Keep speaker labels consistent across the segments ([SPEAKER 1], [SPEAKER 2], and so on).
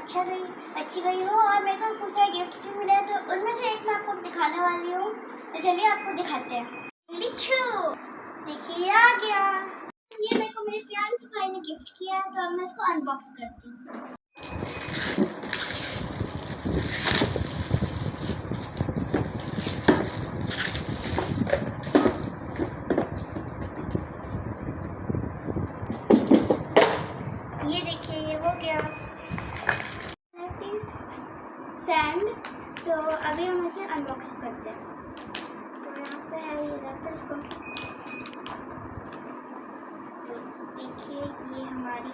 [SPEAKER 1] अच्छी गई हो और मेरे को कुछ सारे गिफ्ट्स भी मिले हैं, तो उनमें से एक मैं आपको दिखाने वाली हूँ। तो चलिए आपको दिखाते हैं। लिचू देखिए आ गया। ये मेरे को मेरे प्यारे से भाई ने गिफ्ट किया है, तो अब मैं इसको अनबॉक्स करती हूँ। ये देखिए ये हो गया सैंड। तो अभी हम इसे अनबॉक्स करते हैं। तो यहाँ पे है, ये रहता है इसको। तो देखिए ये हमारी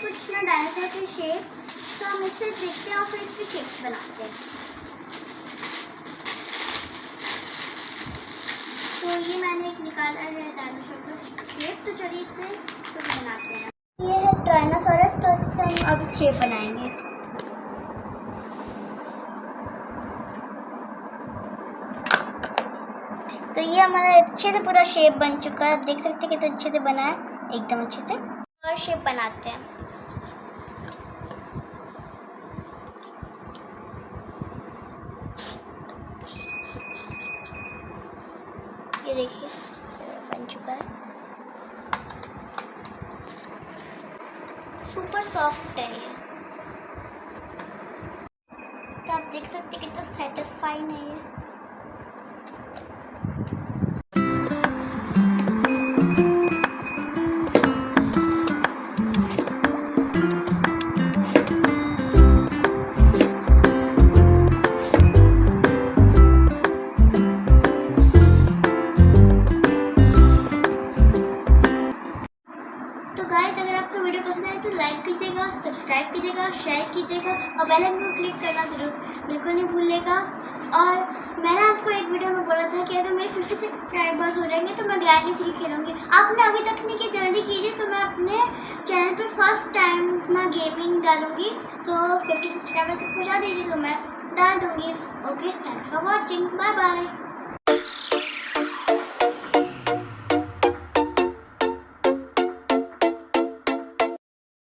[SPEAKER 1] कुछ ना डायनासोर के शेप्स, तो हम इससे देखते हैं और फिर इसके शेप्स बनाते हैं। तो ये मैंने एक निकाला है डायनासोर का शेप, तो चलिए इससे कुछ बनाते हैं। ये है ट्राइनोसोरस, तो इससे हम अब शेप बनाएंगे। तो ये हमारा अच्छे से पूरा शेप बन चुका है। आप देख सकते हैं कितना अच्छे से बना है, एकदम अच्छे से। और शेप बनाते हैं। ये देखिए बन चुका है, सुपर सॉफ्ट है ये। तो आप देख सकते हैं कितना सेटिस्फाइंग है ये। अगर आपको वीडियो पसंद आए तो लाइक कीजिएगा, सब्सक्राइब कीजिएगा, शेयर कीजिएगा और बेल आइकन को क्लिक करना जरूर बिल्कुल नहीं भूलिएगा। और मैंने आपको एक वीडियो में बोला था कि अगर मेरे 50 सब्सक्राइबर्स हो जाएंगे तो मैं ग्रैंडी 3 खेलूँगी। आपने अभी तक नहीं की, जल्दी कीजिए, तो मैं अपने चैनल पर फर्स्ट टाइम अपना गेमिंग डालूँगी। तो 50 सब्सक्राइबर तक पहुँचा दीजिए तो मैं डाल दूँगी। Okay, thanks for watching, bye bye.